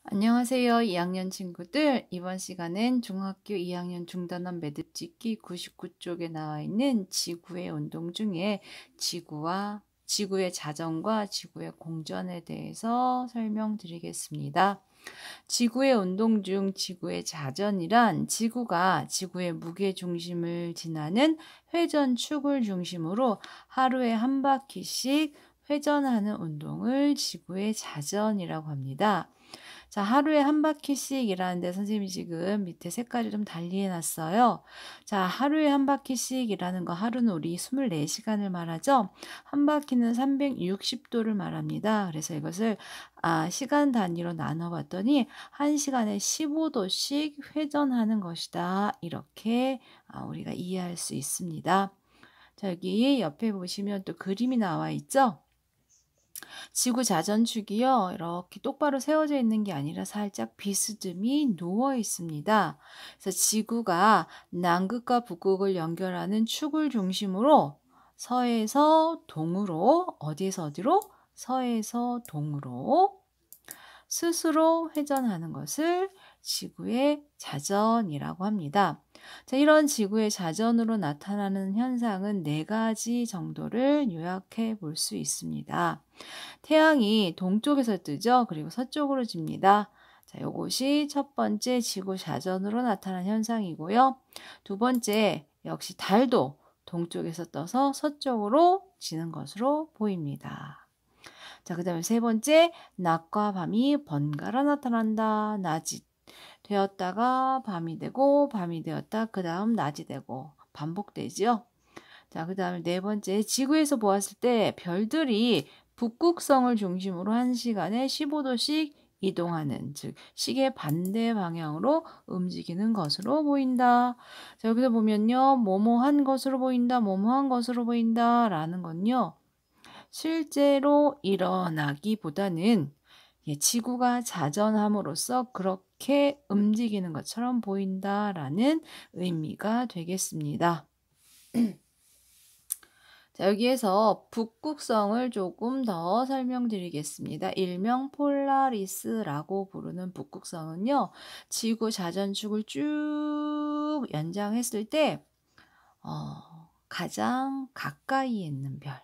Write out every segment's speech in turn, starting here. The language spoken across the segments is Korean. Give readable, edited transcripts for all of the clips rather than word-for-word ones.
안녕하세요, 2학년 친구들. 이번 시간엔 중학교 2학년 중단원 매듭짓기 99쪽에 나와 있는 지구의 운동 중에 지구의 자전과 지구의 공전에 대해서 설명드리겠습니다. 지구의 운동 중 지구의 자전이란 지구가 지구의 무게 중심을 지나는 회전축을 중심으로 하루에 한 바퀴씩 회전하는 운동을 지구의 자전이라고 합니다. 자, 하루에 한 바퀴씩 이라는데 선생님이 지금 밑에 색깔을 좀 달리 해놨어요. 자, 하루에 한 바퀴씩 이라는 거, 하루는 우리 24시간을 말하죠. 한 바퀴는 360도를 말합니다. 그래서 이것을 시간 단위로 나눠봤더니 1시간에 15도씩 회전하는 것이다. 이렇게 우리가 이해할 수 있습니다. 자, 여기 옆에 보시면 또 그림이 나와 있죠. 지구 자전축이요, 이렇게 똑바로 세워져 있는 게 아니라 살짝 비스듬히 누워 있습니다. 그래서 지구가 남극과 북극을 연결하는 축을 중심으로 서에서 동으로, 어디에서 어디로? 서에서 동으로 스스로 회전하는 것을 지구의 자전이라고 합니다. 자, 이런 지구의 자전으로 나타나는 현상은 4가지 정도를 요약해 볼 수 있습니다. 태양이 동쪽에서 뜨죠. 그리고 서쪽으로 집니다. 자, 요것이 첫 번째 지구 자전으로 나타난 현상이고요. 두 번째, 역시 달도 동쪽에서 떠서 서쪽으로 지는 것으로 보입니다. 자, 그 다음에 세 번째, 낮과 밤이 번갈아 나타난다. 낮이 되었다가 밤이 되고, 밤이 되었다. 그 다음 낮이 되고, 반복되지요. 자, 그 다음에 네 번째, 지구에서 보았을 때 별들이 북극성을 중심으로 1시간에 15도씩 이동하는, 즉 시계 반대 방향으로 움직이는 것으로 보인다. 자, 여기서 보면요, 뭐뭐한 것으로 보인다, 뭐뭐한 것으로 보인다 라는 건요, 실제로 일어나기보다는 지구가 자전함으로써 그렇게 움직이는 것처럼 보인다라는 의미가 되겠습니다. 자, 여기에서 북극성을 조금 더 설명드리겠습니다. 일명 폴라리스라고 부르는 북극성은요, 지구 자전축을 쭉 연장했을 때 가장 가까이 있는 별,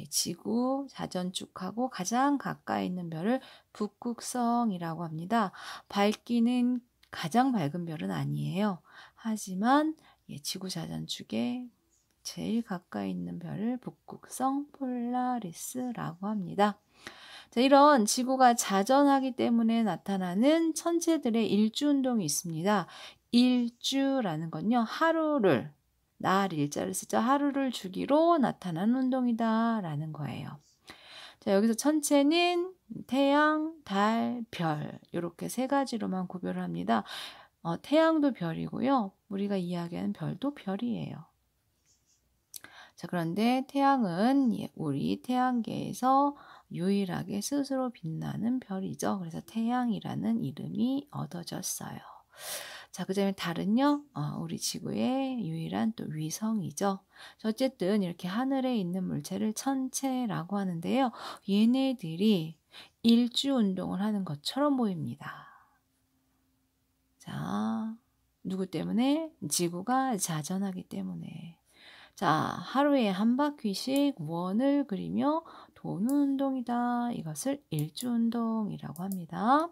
지구 자전축하고 가장 가까이 있는 별을 북극성이라고 합니다. 밝기는 가장 밝은 별은 아니에요. 하지만 지구 자전축에 제일 가까이 있는 별을 북극성 폴라리스라고 합니다. 자, 이런 지구가 자전하기 때문에 나타나는 천체들의 일주운동이 있습니다. 일주라는 건요, 하루를, 날 일자를 쓰죠. 하루를 주기로 나타나는 운동이다 라는 거예요. 자, 여기서 천체는 태양, 달, 별 이렇게 3가지로만 구별합니다. 태양도 별이고요. 우리가 이야기하는 별도 별이에요. 자, 그런데 태양은 우리 태양계에서 유일하게 스스로 빛나는 별이죠. 그래서 태양이라는 이름이 얻어졌어요. 자, 그 다음에 달은요, 우리 지구의 유일한 또 위성이죠. 어쨌든 이렇게 하늘에 있는 물체를 천체라고 하는데요. 얘네들이 일주 운동을 하는 것처럼 보입니다. 자, 누구 때문에? 지구가 자전하기 때문에. 자, 하루에 한 바퀴씩 원을 그리며 도는 운동이다. 이것을 일주운동이라고 합니다.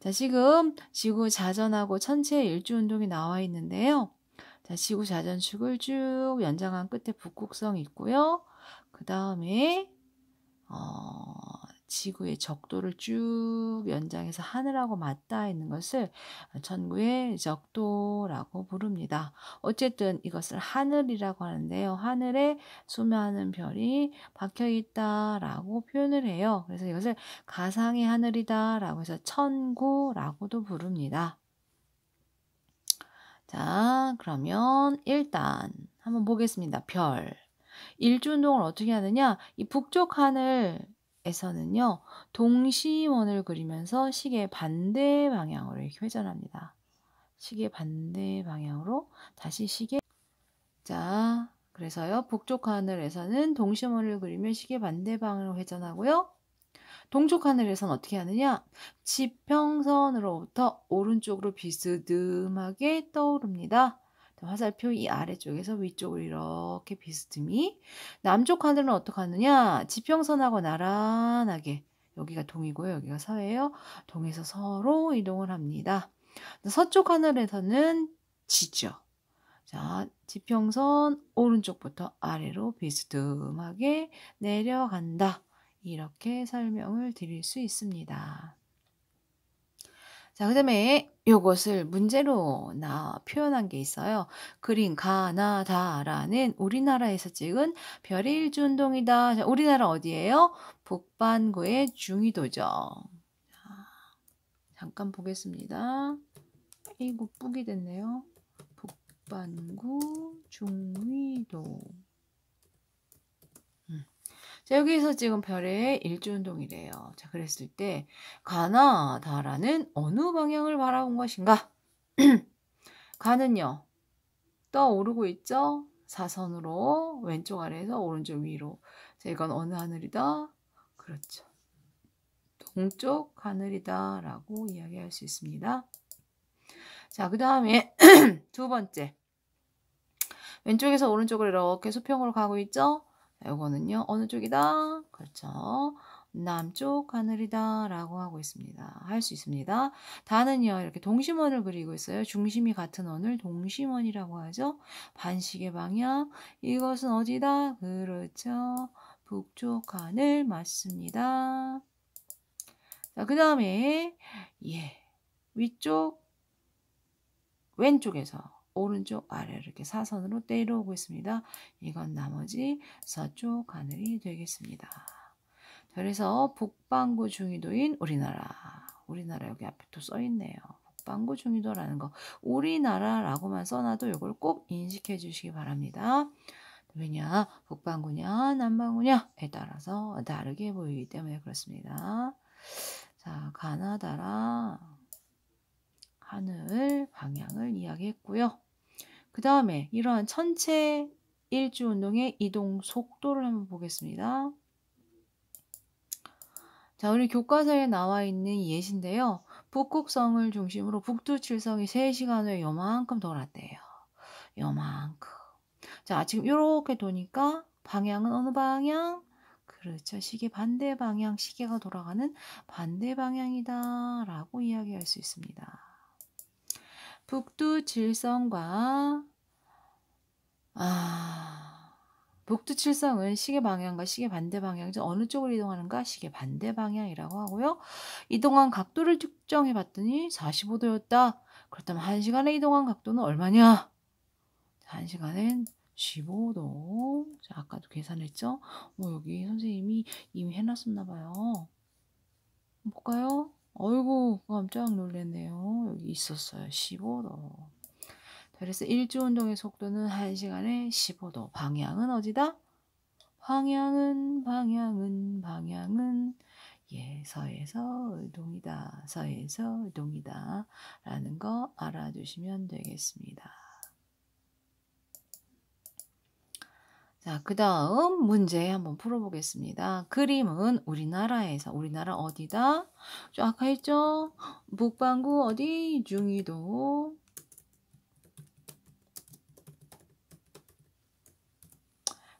자, 지금 지구 자전하고 천체의 일주운동이 나와 있는데요. 자, 지구 자전축을 쭉 연장한 끝에 북극성이 있고요. 그 다음에 지구의 적도를 쭉 연장해서 하늘하고 맞닿아 있는 것을 천구의 적도라고 부릅니다. 어쨌든 이것을 하늘이라고 하는데요. 하늘에 수많은 별이 박혀 있다라고 표현을 해요. 그래서 이것을 가상의 하늘이다라고 해서 천구라고도 부릅니다. 자, 그러면 일단 한번 보겠습니다. 별. 일주운동을 어떻게 하느냐? 이 북쪽 하늘에서는요, 동시원을 그리면서 시계 반대 방향으로 이렇게 회전합니다. 시계 반대 방향으로 다시 자, 그래서요, 북쪽 하늘에서는 동시원을 그리며 시계 반대 방향으로 회전하고요. 동쪽 하늘에선 어떻게 하느냐? 지평선으로부터 오른쪽으로 비스듬하게 떠오릅니다. 화살표 이 아래쪽에서 위쪽으로 이렇게 비스듬히. 남쪽 하늘은 어떻게 하느냐? 지평선하고 나란하게. 여기가 동이고요. 여기가 서예요. 동에서 서로 이동을 합니다. 서쪽 하늘에서는 지죠. 자, 지평선 오른쪽부터 아래로 비스듬하게 내려간다. 이렇게 설명을 드릴 수 있습니다. 자, 그 다음에 요것을 문제로 표현한 게 있어요. 그린 가나다라는 우리나라에서 찍은 별의 일주운동이다. 자, 우리나라 어디예요? 북반구의 중위도죠. 자, 잠깐 보겠습니다. 이거 쁘기 됐네요. 북반구 중위도. 자, 여기서 지금 별의 일주운동이래요. 자, 그랬을 때 가나다라는 어느 방향을 바라본 것인가? 가는요. 떠오르고 있죠? 사선으로 왼쪽 아래에서 오른쪽 위로. 자, 이건 어느 하늘이다? 그렇죠. 동쪽 하늘이다 라고 이야기할 수 있습니다. 자, 그 다음에 두 번째. 왼쪽에서 오른쪽으로 이렇게 수평으로 가고 있죠? 이거는요. 어느 쪽이다? 그렇죠. 남쪽 하늘이다 라고 하고 있습니다. 할 수 있습니다. 다는요. 이렇게 동심원을 그리고 있어요. 중심이 같은 원을 동심원이라고 하죠. 반시계 방향. 이것은 어디다? 그렇죠. 북쪽 하늘 맞습니다. 자, 그 다음에 위쪽 왼쪽에서 오른쪽 아래로 이렇게 사선으로 내려오고 있습니다. 이건 나머지 서쪽 하늘이 되겠습니다. 그래서 북반구 중위도인 우리나라 여기 앞에 또 써있네요. 북반구 중위도라는 거 우리나라라고만 써놔도 이걸 꼭 인식해 주시기 바랍니다. 왜냐? 북반구냐 남반구냐에 따라서 다르게 보이기 때문에 그렇습니다. 자, 가나다라 하늘 방향을 이야기했고요. 그 다음에 이러한 천체 일주운동의 이동 속도를 한번 보겠습니다. 자, 우리 교과서에 나와 있는 예시인데요. 북극성을 중심으로 북두칠성이 3시간 후에 요만큼 돌았대요. 요만큼. 자, 지금 이렇게 도니까 방향은 어느 방향? 그렇죠. 시계 반대 방향, 시계가 돌아가는 반대 방향이다 라고 이야기할 수 있습니다. 북두칠성과 북두칠성은 시계 방향과 시계 반대 방향 중 어느 쪽으로 이동하는가? 시계 반대 방향이라고 하고요. 이동한 각도를 측정해 봤더니 45도였다. 그렇다면 1시간에 이동한 각도는 얼마냐? 1시간엔 15도. 자, 아까도 계산했죠? 여기 선생님이 이미 해놨었나 봐요. 볼까요? 어이구, 깜짝 놀랐네요. 여기 있었어요. 15도. 그래서 일주운동의 속도는 1시간에 15도. 방향은 어디다? 방향은 서에서 동이다. 서에서 동이다. 라는 거 알아두시면 되겠습니다. 자, 그 다음 문제 한번 풀어보겠습니다. 그림은 우리나라 어디다? 아까 했죠? 북반구 어디? 중위도.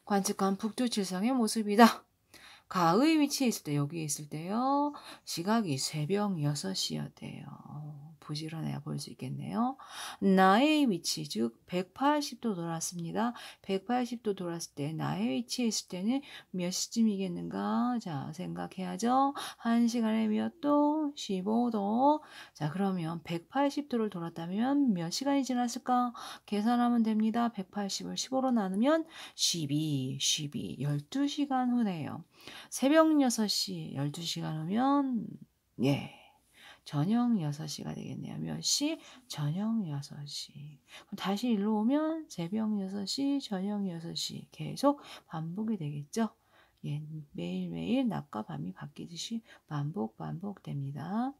관측한 북두칠성의 모습이다. 가의 위치에 있을 때, 여기에 있을 때요. 시각이 새벽 6시였대요. 부지런해야 볼 수 있겠네요. 나의 위치, 즉 180도 돌았습니다. 180도 돌았을 때 나의 위치에 있을 때는 몇 시쯤이겠는가? 자, 생각해야죠. 1시간에 몇 도? 15도. 자, 그러면 180도를 돌았다면 몇 시간이 지났을까? 계산하면 됩니다. 180을 15로 나누면 12시간 후네요. 새벽 6시, 12시간 후면 저녁 6시가 되겠네요. 몇 시? 저녁 6시. 그럼 다시 일로 오면 새벽 6시, 저녁 6시 계속 반복이 되겠죠. 매일매일 낮과 밤이 바뀌듯이 반복됩니다.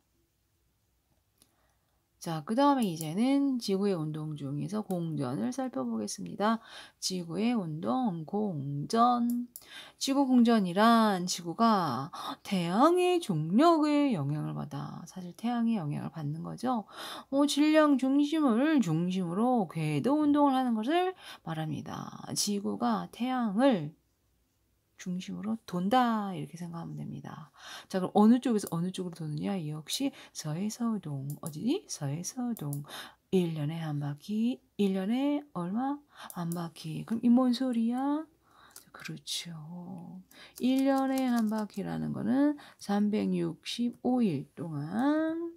자, 그 다음에 이제는 지구의 운동 중에서 공전을 살펴보겠습니다. 지구의 운동, 공전. 지구 공전이란 지구가 태양의 중력에 영향을 받아. 사실 태양의 영향을 받는 거죠. 질량 중심을 중심으로 궤도 운동을 하는 것을 말합니다. 지구가 태양을 중심으로 돈다 이렇게 생각하면 됩니다. 자, 그럼 어느 쪽에서 어느 쪽으로 도느냐? 역시 서에서 동. 어디니? 서에서 동. 1년에 한 바퀴. 1년에 얼마? 한 바퀴. 그럼 이 뭔 소리야? 그렇죠. 1년에 한 바퀴라는 거는 365일 동안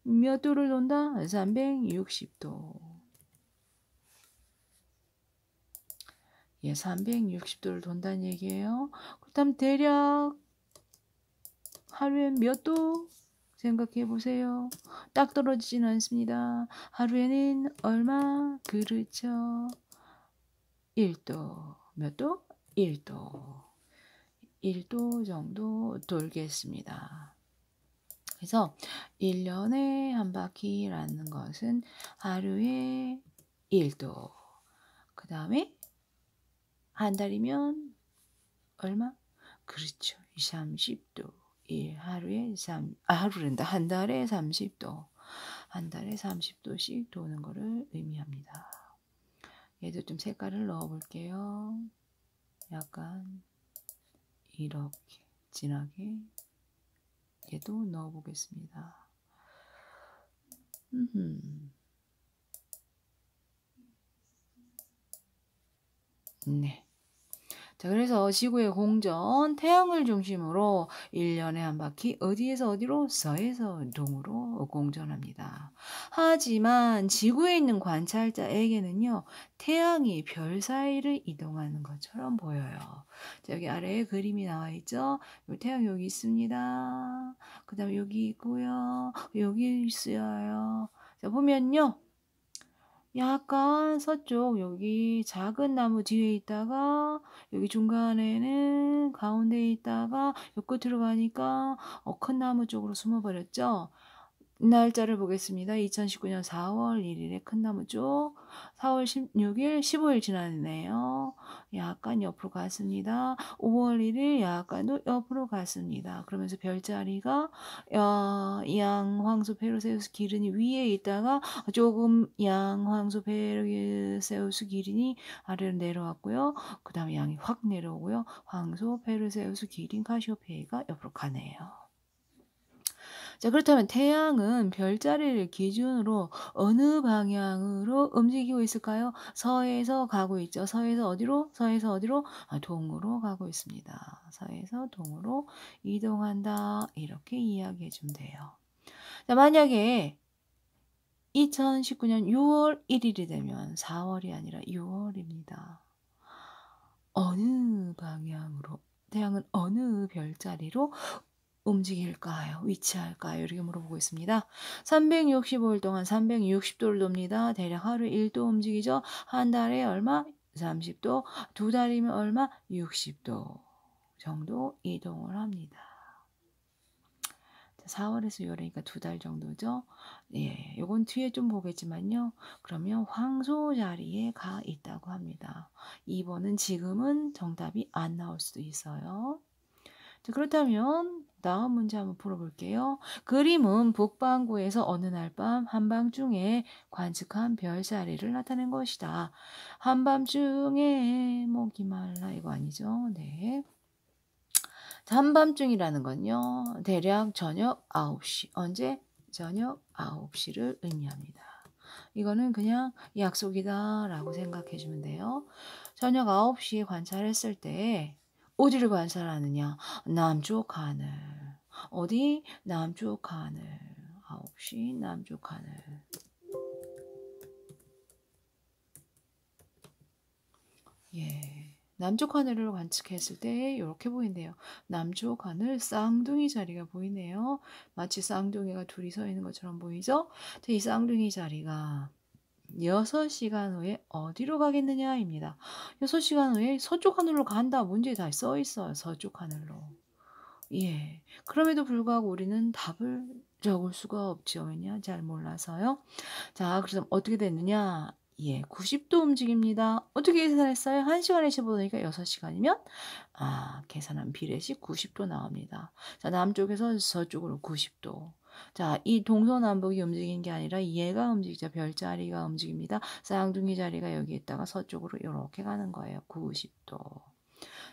몇 도를 돈다? 360도. 예, 360도를 돈다는 얘기예요. 그렇다면 대략 하루에 몇 도? 생각해 보세요. 딱 떨어지지는 않습니다. 하루에는 얼마? 그렇죠. 1도. 몇 도? 1도. 1도 정도 돌겠습니다. 그래서 1년에 한 바퀴라는 것은 하루에 1도. 그 다음에 한 달이면 얼마? 그렇죠. 30도. 하루에 하루랜다. 한 달에 30도. 한 달에 30도씩 도는 거를 의미합니다. 얘도 좀 색깔을 넣어 볼게요. 약간 이렇게 진하게 얘도 넣어 보겠습니다. 네. 자, 그래서 지구의 공전, 태양을 중심으로 1년에 한 바퀴 어디에서 어디로? 서에서 동으로 공전합니다. 하지만 지구에 있는 관찰자에게는요, 태양이 별 사이를 이동하는 것처럼 보여요. 자, 여기 아래에 그림이 나와 있죠? 태양 여기 있습니다. 그 다음에 여기 있고요. 여기 있어요. 자, 보면요. 약간 서쪽 여기 작은 나무 뒤에 있다가 여기 중간에는 가운데에 있다가 요 끝으로 가니까 큰 나무 쪽으로 숨어버렸죠. 날짜를 보겠습니다. 2019년 4월 1일에 큰 나무 쪽 4월 16일 15일 지났네요. 약간 옆으로 갔습니다. 5월 1일 약간 또 옆으로 갔습니다. 그러면서 별자리가 양황소 페르세우스 기린이 위에 있다가 조금 양황소 페르세우스 기린이 아래로 내려왔고요. 그 다음에 양이 확 내려오고요. 황소 페르세우스 기린 카시오페이가 옆으로 가네요. 자, 그렇다면 태양은 별자리를 기준으로 어느 방향으로 움직이고 있을까요? 서에서 가고 있죠. 서에서 어디로? 서에서 어디로? 동으로 가고 있습니다. 서에서 동으로 이동한다. 이렇게 이야기해 주면 돼요. 자, 만약에 2019년 6월 1일이 되면 4월이 아니라 6월입니다. 어느 방향으로? 태양은 어느 별자리로 움직일까요? 위치할까요? 이렇게 물어보고 있습니다. 365일 동안 360도를 돕니다. 대략 하루에 1도 움직이죠. 한 달에 얼마? 30도. 두 달이면 얼마? 60도 정도 이동을 합니다. 4월에서 6월이니까 두 달 정도죠. 예, 요건 뒤에 좀 보겠지만요. 그러면 황소 자리에 가 있다고 합니다. 2번은 지금은 정답이 안 나올 수도 있어요. 자, 그렇다면 다음 문제 한번 풀어볼게요. 그림은 북반구에서 어느 날 밤 한밤중에 관측한 별자리를 나타낸 것이다. 한밤중에 목이 말라 이거 아니죠? 네. 자, 한밤중이라는 건요. 대략 저녁 9시. 언제? 저녁 9시를 의미합니다. 이거는 그냥 약속이다라고 생각해 주면 돼요. 저녁 9시에 관찰했을 때 어디를 관찰하느냐? 남쪽 하늘. 어디? 남쪽 하늘. 9시 남쪽 하늘. 예. 남쪽 하늘을 관측했을 때 이렇게 보인대요. 남쪽 하늘 쌍둥이 자리가 보이네요. 마치 쌍둥이가 둘이 서 있는 것처럼 보이죠? 이 쌍둥이 자리가 6시간 후에 어디로 가겠느냐입니다. 6시간 후에 서쪽 하늘로 간다. 문제에 다 써 있어요. 서쪽 하늘로. 예. 그럼에도 불구하고 우리는 답을 적을 수가 없죠. 왜냐? 잘 몰라서요. 자, 그래서 어떻게 됐느냐? 예, 90도 움직입니다. 어떻게 계산했어요? 1시간에 15도니까 6시간이면 계산한 비례식 90도 나옵니다. 자, 남쪽에서 서쪽으로 90도. 자, 이 동서남북이 움직이는 게 아니라 얘가 움직이죠. 별자리가 움직입니다. 쌍둥이 자리가 여기 있다가 서쪽으로 이렇게 가는 거예요. 90도.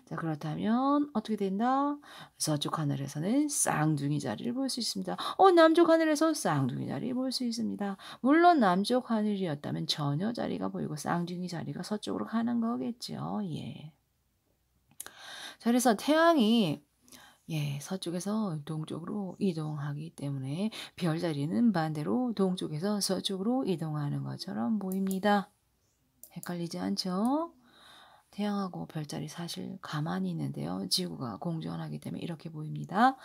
자, 그렇다면 어떻게 된다? 서쪽 하늘에서는 쌍둥이 자리를 볼 수 있습니다. 남쪽 하늘에서 쌍둥이 자리 볼 수 있습니다. 물론 남쪽 하늘이었다면 전혀 자리가 보이고 쌍둥이 자리가 서쪽으로 가는 거겠죠. 예. 자, 그래서 태양이 서쪽에서 동쪽으로 이동하기 때문에 별자리는 반대로 동쪽에서 서쪽으로 이동하는 것처럼 보입니다. 헷갈리지 않죠? 태양하고 별자리 사실 가만히 있는데요. 지구가 공전하기 때문에 이렇게 보입니다.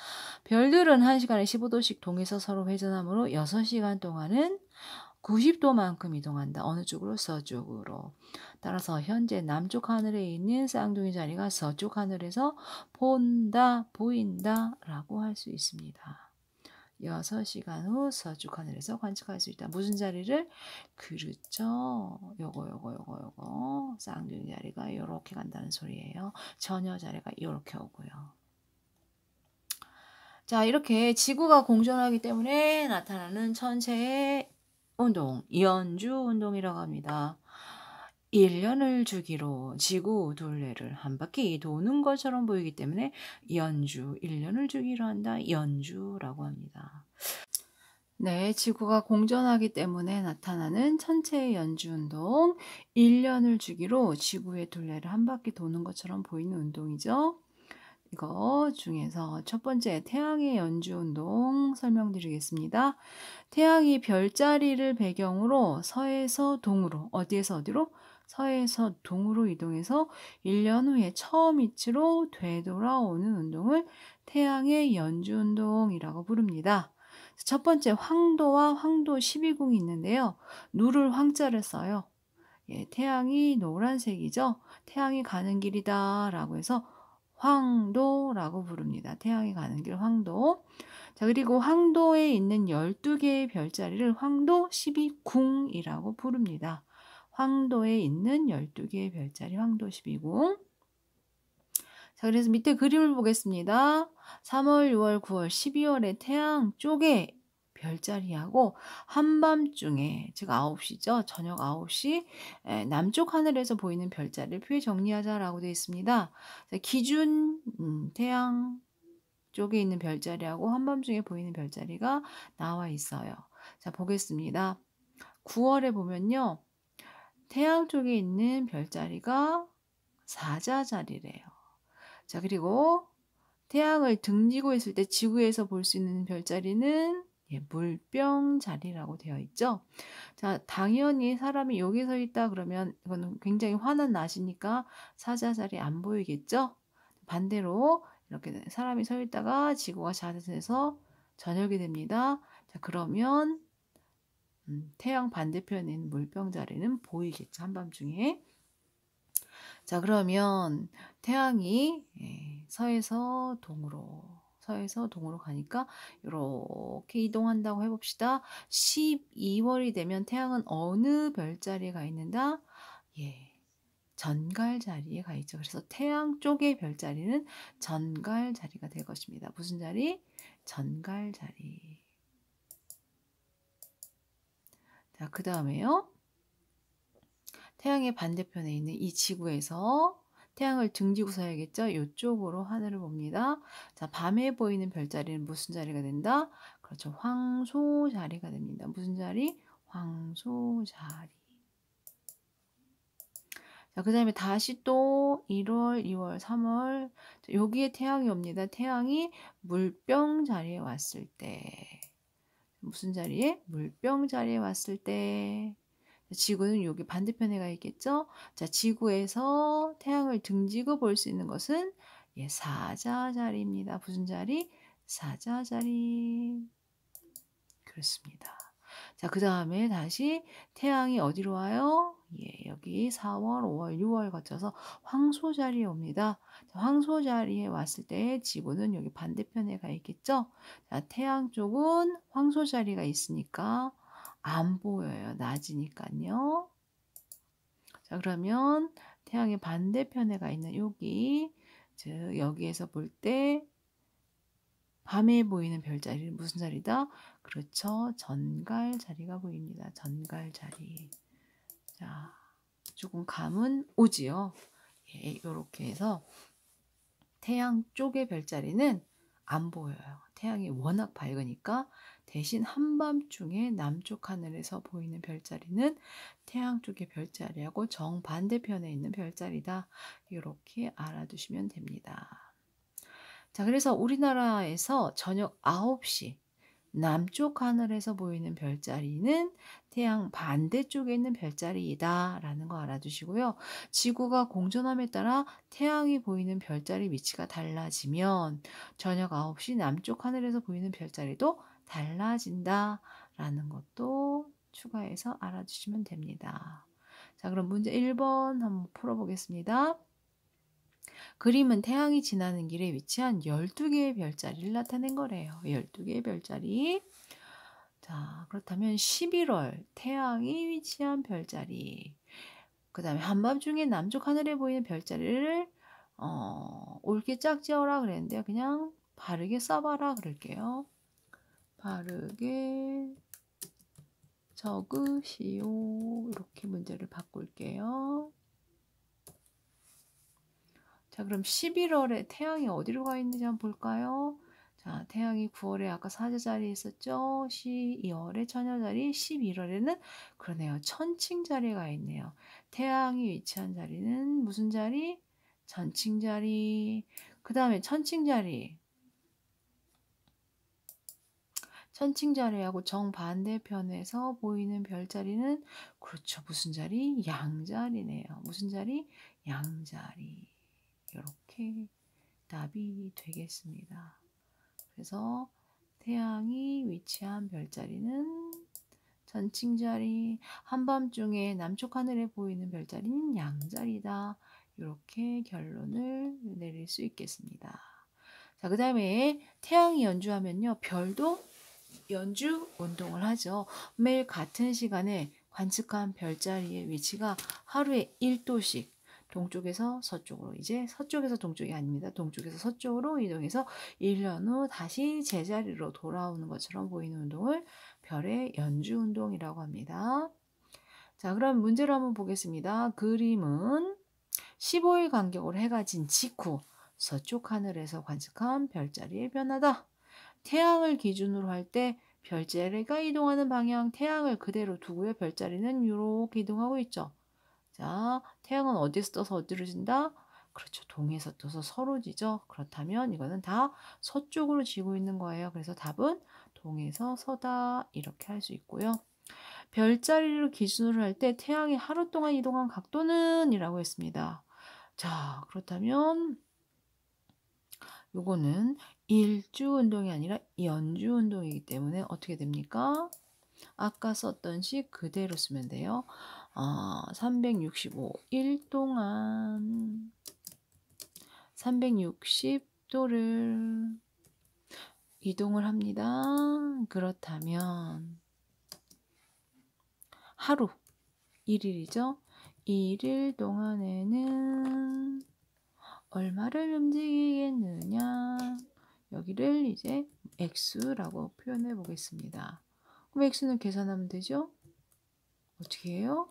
별들은 1시간에 15도씩 동에서 서로 회전하므로 6시간 동안은 90도만큼 이동한다. 어느 쪽으로? 서쪽으로. 따라서 현재 남쪽 하늘에 있는 쌍둥이 자리가 서쪽 하늘에서 본다, 보인다 라고 할 수 있습니다. 6시간 후 서쪽 하늘에서 관측할 수 있다. 무슨 자리를? 그렇죠. 요거. 쌍둥이 자리가 요렇게 간다는 소리예요. 전혀 자리가 요렇게 오고요. 자, 이렇게 지구가 공전하기 때문에 나타나는 천체의 운동, 연주 운동이라고 합니다. 1년을 주기로 지구 둘레를 한 바퀴 도는 것처럼 보이기 때문에 연주, 1년을 주기로 한다. 연주라고 합니다. 네, 지구가 공전하기 때문에 나타나는 천체의 연주운동, 1년을 주기로 지구의 둘레를 한 바퀴 도는 것처럼 보이는 운동이죠. 이거 중에서 첫 번째 태양의 연주운동 설명드리겠습니다. 태양이 별자리를 배경으로 서에서 동으로, 어디에서 어디로? 서에서 동으로 이동해서 1년 후에 처음 위치로 되돌아오는 운동을 태양의 연주운동이라고 부릅니다. 첫 번째 황도와 황도 12궁이 있는데요. 누를 황자를 써요. 태양이 노란색이죠. 태양이 가는 길이다 라고 해서 황도라고 부릅니다. 태양이 가는 길 황도. 자, 그리고 황도에 있는 12개의 별자리를 황도 12궁이라고 부릅니다. 황도에 있는 12개의 별자리 황도 12궁. 자, 그래서 밑에 그림을 보겠습니다. 3월, 6월, 9월, 12월에 태양 쪽에 별자리하고 한밤중에, 즉 9시죠. 저녁 9시 남쪽 하늘에서 보이는 별자리를 표에 정리하자라고 되어 있습니다. 자, 기준 태양 쪽에 있는 별자리하고 한밤중에 보이는 별자리가 나와 있어요. 자, 보겠습니다. 9월에 보면요. 태양 쪽에 있는 별자리가 사자자리래요. 자, 그리고 태양을 등지고 있을 때 지구에서 볼 수 있는 별자리는 물병자리라고 되어 있죠. 자, 당연히 사람이 여기 서 있다 그러면 이거는 굉장히 환한 낮이니까 사자자리 안 보이겠죠. 반대로 이렇게 사람이 서 있다가 지구가 자전해서 저녁이 됩니다. 자, 그러면 태양 반대편에 있는 물병자리는 보이겠죠. 한밤중에. 자, 그러면 태양이 서에서 동으로 가니까 이렇게 이동한다고 해봅시다. 12월이 되면 태양은 어느 별자리에 가 있는다? 전갈 자리에 가 있죠. 그래서 태양 쪽의 별자리는 전갈 자리가 될 것입니다. 무슨 자리? 전갈 자리. 자, 그 다음에요. 태양의 반대편에 있는 이 지구에서 태양을 등지고 서야겠죠. 이쪽으로 하늘을 봅니다. 자, 밤에 보이는 별자리는 무슨 자리가 된다? 그렇죠. 황소 자리가 됩니다. 무슨 자리? 황소 자리. 자, 그 다음에 다시 또 1월, 2월, 3월 여기에 태양이 옵니다. 태양이 물병 자리에 왔을 때 무슨 자리에? 물병 자리에 왔을 때 지구는 여기 반대편에 가 있겠죠? 자, 지구에서 태양을 등지고 볼 수 있는 것은 사자자리입니다. 무슨 자리? 사자자리. 그렇습니다. 자, 그 다음에 다시 태양이 어디로 와요? 예, 여기 4월, 5월, 6월 거쳐서 황소 자리에 옵니다. 자, 황소 자리에 왔을 때 지구는 여기 반대편에 가 있겠죠? 자, 태양 쪽은 황소 자리가 있으니까 안 보여요. 낮이니까요. 자, 그러면 태양의 반대편에 가 있는 여기, 즉 여기에서 볼 때 밤에 보이는 별자리는 무슨 자리다? 그렇죠. 전갈 자리가 보입니다. 전갈 자리. 자, 조금 감은 오지요. 예, 이렇게 해서 태양 쪽의 별자리는 안 보여요. 태양이 워낙 밝으니까 대신 한밤중에 남쪽 하늘에서 보이는 별자리는 태양 쪽의 별자리하고 정반대편에 있는 별자리다. 이렇게 알아두시면 됩니다. 자, 그래서 우리나라에서 저녁 9시 남쪽 하늘에서 보이는 별자리는 태양 반대쪽에 있는 별자리이다 라는 거 알아두시고요. 지구가 공전함에 따라 태양이 보이는 별자리 위치가 달라지면 저녁 9시 남쪽 하늘에서 보이는 별자리도 달라진다 라는 것도 추가해서 알아두시면 됩니다. 자, 그럼 문제 1번 한번 풀어보겠습니다. 그림은 태양이 지나는 길에 위치한 12개의 별자리를 나타낸 거래요. 12개의 별자리. 자, 그렇다면 11월 태양이 위치한 별자리. 그 다음에 한밤중에 남쪽 하늘에 보이는 별자리를 옳게 짝지어라 그랬는데요. 그냥 바르게 써봐라 그럴게요. 바르게 적으시오. 이렇게 문제를 바꿀게요. 자, 그럼 11월에 태양이 어디로 가 있는지 한번 볼까요? 자, 태양이 9월에 아까 사자 자리에 있었죠? 12월에 처녀 자리, 11월에는 그러네요. 천칭 자리에 가 있네요. 태양이 위치한 자리는 무슨 자리? 천칭 자리. 그 다음에 천칭 자리. 천칭 자리하고 정반대편에서 보이는 별자리는 그렇죠. 무슨 자리? 양자리네요. 무슨 자리? 양자리. 이렇게 답이 되겠습니다. 그래서 태양이 위치한 별자리는 전칭자리, 한밤중에 남쪽 하늘에 보이는 별자리는 양자리다. 이렇게 결론을 내릴 수 있겠습니다. 자, 그 다음에 태양이 연주하면요. 별도 연주 운동을 하죠. 매일 같은 시간에 관측한 별자리의 위치가 하루에 1도씩 동쪽에서 서쪽으로, 이제 서쪽에서 동쪽이 아닙니다. 동쪽에서 서쪽으로 이동해서 1년 후 다시 제자리로 돌아오는 것처럼 보이는 운동을 별의 연주 운동이라고 합니다. 자, 그럼 문제를 한번 보겠습니다. 그림은 15일 간격으로 해가 진 직후 서쪽 하늘에서 관측한 별자리의 변화다. 태양을 기준으로 할 때 별자리가 이동하는 방향, 태양을 그대로 두고요. 별자리는 이렇게 이동하고 있죠. 자, 태양은 어디에서 떠서 어디로 진다? 그렇죠. 동에서 떠서 서로 지죠. 그렇다면 이거는 다 서쪽으로 지고 있는 거예요. 그래서 답은 동에서 서다 이렇게 할 수 있고요. 별자리를 기준으로 할 때 태양이 하루 동안 이동한 각도는 이라고 했습니다. 자, 그렇다면 요거는 일주 운동이 아니라 연주 운동이기 때문에 어떻게 됩니까? 아까 썼던 식 그대로 쓰면 돼요. 365일 동안 360도를 이동을 합니다. 그렇다면 하루 1일이죠. 1일 동안에는 얼마를 움직이겠느냐. 여기를 이제 x라고 표현해 보겠습니다. 그럼 x는 계산하면 되죠? 어떻게 해요?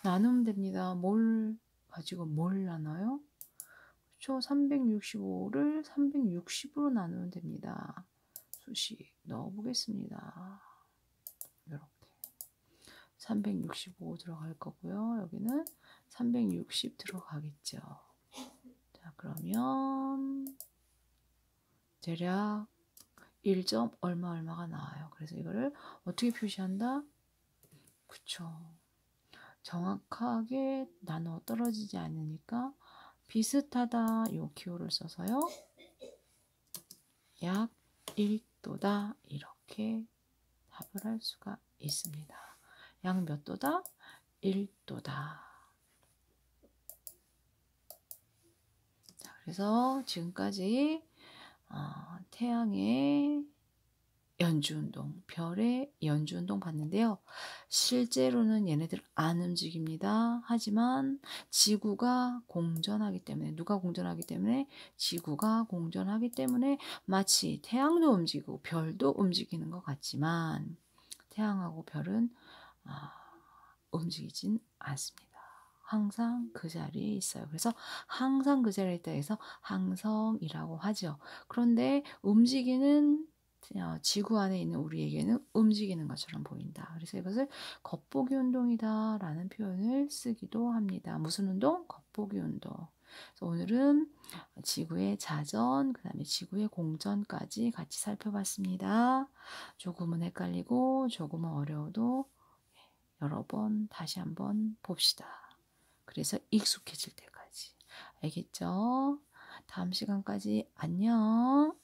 나누면 됩니다. 뭘 가지고 뭘 나눠요? 그렇죠. 365를 360으로 나누면 됩니다. 수식 넣어 보겠습니다. 이렇게 365 들어갈 거고요. 여기는 360 들어가겠죠. 자, 그러면 대략 1점 얼마가 나와요. 그래서 이거를 어떻게 표시한다? 그쵸. 정확하게 나눠 떨어지지 않으니까 비슷하다 요 기호를 써서요. 약 1도다 이렇게 답을 할 수가 있습니다. 약 몇 도다? 1도다. 그래서 지금까지 태양의 연주운동, 별의 연주운동 봤는데요. 실제로는 얘네들 안 움직입니다. 하지만 지구가 공전하기 때문에, 누가 공전하기 때문에? 지구가 공전하기 때문에 마치 태양도 움직이고 별도 움직이는 것 같지만 태양하고 별은 움직이진 않습니다. 항상 그 자리에 있어요. 그래서 항상 그 자리에 있다 해서 항성이라고 하죠. 그런데 움직이는 지구 안에 있는 우리에게는 움직이는 것처럼 보인다. 그래서 이것을 겉보기 운동이다 라는 표현을 쓰기도 합니다. 무슨 운동? 겉보기 운동. 그래서 오늘은 지구의 자전, 그 다음에 지구의 공전까지 같이 살펴봤습니다. 조금은 헷갈리고 조금은 어려워도 여러 번 다시 한번 봅시다. 그래서 익숙해질 때까지. 알겠죠? 다음 시간까지 안녕.